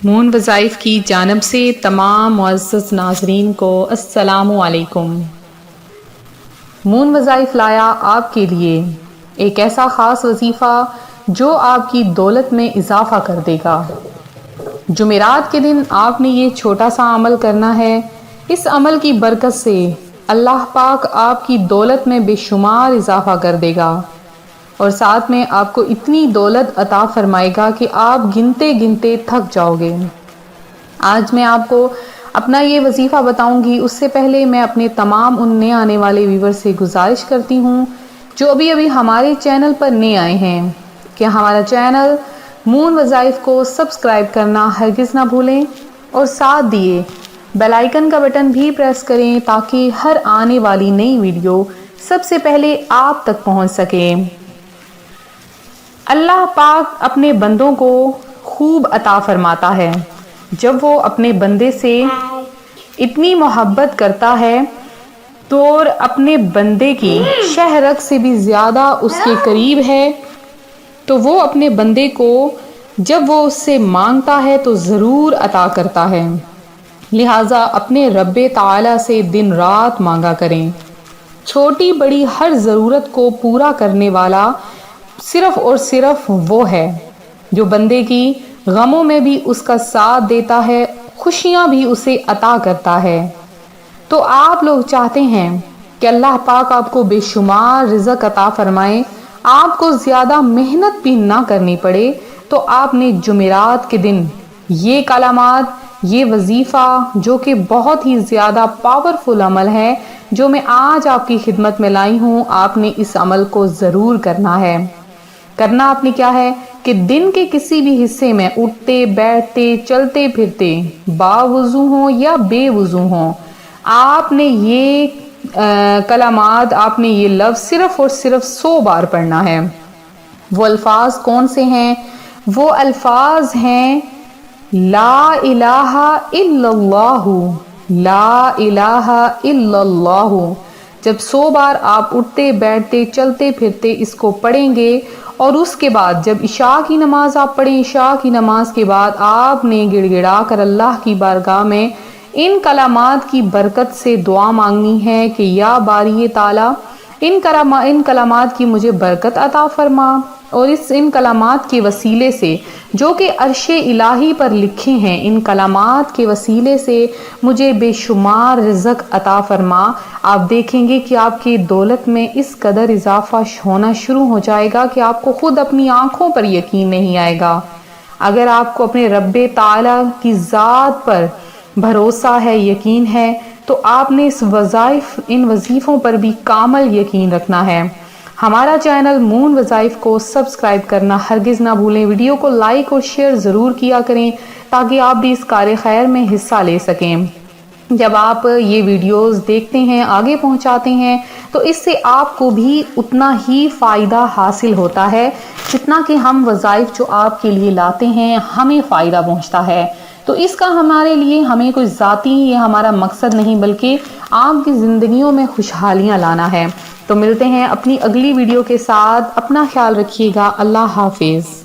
مون وظائف کی جانب سے تمام معزز ناظرین کو السلام علیکم۔ مون وظائف لایا آپ کے لیے ایک ایسا خاص وظیفہ جو آپ کی دولت میں اضافہ کر دے گا۔ جمعرات کے دن آپ نے یہ چھوٹا سا عمل کرنا ہے۔ اس عمل کی برکت سے اللہ پاک آپ کی دولت میں بے شمار اضافہ کر دے گا اور ساتھ میں آپ کو اتنی دولت عطا فرمائے گا کہ آپ گنتے گنتے تھک جاؤ گے۔ آج میں آپ کو اپنا یہ وظیفہ بتاؤں گی، اس سے پہلے میں اپنے تمام ان نئے آنے والے ویور سے گزارش کرتی ہوں جو ابھی ہمارے چینل پر نئے آئے ہیں کہ ہمارا چینل مون وظائف کو سبسکرائب کرنا ہرگز نہ بھولیں اور ساتھ دیے بیل آئیکن کا بٹن بھی پریس کریں تاکہ ہر آنے والی نئی ویڈیو سب سے پہلے آپ تک پہنچ سکے۔ اللہ پاک اپنے بندوں کو خوب عطا فرماتا ہے۔ جب وہ اپنے بندے سے اتنی محبت کرتا ہے تو اپنے بندے کی شہ رگ سے بھی زیادہ اس کے قریب ہے، تو وہ اپنے بندے کو جب وہ اس سے مانگتا ہے تو ضرور عطا کرتا ہے۔ لہٰذا اپنے رب تعالی سے دن رات مانگا کریں۔ چھوٹی بڑی ہر ضرورت کو پورا کرنے والا صرف اور صرف وہ ہے جو بندے کی غموں میں بھی اس کا ساتھ دیتا ہے، خوشیاں بھی اسے عطا کرتا ہے۔ تو آپ لوگ چاہتے ہیں کہ اللہ پاک آپ کو بے شمار رزق عطا فرمائے، آپ کو زیادہ محنت بھی نہ کرنی پڑے، تو آپ نے جمعرات کے دن یہ کلمات، یہ وظیفہ جو کہ بہت ہی زیادہ پاورفل عمل ہے جو میں آج آپ کی خدمت میں لائی ہوں، آپ نے اس عمل کو ضرور کرنا ہے۔ کرنا آپ نے کیا ہے کہ دن کے کسی بھی حصے میں اٹھتے بیٹھتے چلتے پھرتے باوضو ہوں یا بے وضو ہوں، آپ نے یہ کلمات، آپ نے یہ لفظ صرف اور صرف 100 بار پڑھنا ہے۔ وہ الفاظ کون سے ہیں؟ وہ الفاظ ہیں لا الہ الا اللہ، لا الہ الا اللہ۔ جب 100 بار آپ اٹھتے بیٹھتے چلتے پھرتے اس کو پڑھیں گے اور اس کے بعد جب عشاء کی نماز آپ پڑھیں، عشاء کی نماز کے بعد آپ نے گڑ گڑا کر اللہ کی بارگاہ میں ان کلمات کی برکت سے دعا مانگنی ہے کہ یا باری تعالی ان کلمات کی مجھے برکت عطا فرما، اور ان کلمات کے وسیلے سے جو کہ عرش الہی پر لکھے ہیں، ان کلمات کے وسیلے سے مجھے بے شمار رزق عطا فرما۔ آپ دیکھیں گے کہ آپ کی دولت میں اس قدر اضافہ ہونا شروع ہو جائے گا کہ آپ کو خود اپنی آنکھوں پر یقین نہیں آئے گا۔ اگر آپ کو اپنے رب تعالی کی ذات پر بھروسہ ہے، یقین ہے، تو آپ نے ان وظیفوں پر بھی کامل یقین رکھنا ہے۔ ہمارا چینل مون وظائف کو سبسکرائب کرنا ہرگز نہ بھولیں، ویڈیو کو لائک اور شیئر ضرور کیا کریں تاکہ آپ بھی اس کار خیر میں حصہ لے سکیں۔ جب آپ یہ ویڈیوز دیکھتے ہیں، آگے پہنچاتے ہیں، تو اس سے آپ کو بھی اتنا ہی فائدہ حاصل ہوتا ہے جتنا کہ ہم وظائف جو آپ کے لیے لاتے ہیں ہمیں فائدہ پہنچتا ہے۔ تو اس کا ہمارے لیے ہمیں کوئی ذاتی یہ ہمارا مقصد نہیں، بلکہ آپ کی زندگیوں میں خوشحالیاں لانا ہے۔ تو ملتے ہیں اپنی اگلی ویڈیو کے ساتھ، اپنا خیال رکھیے گا، اللہ حافظ۔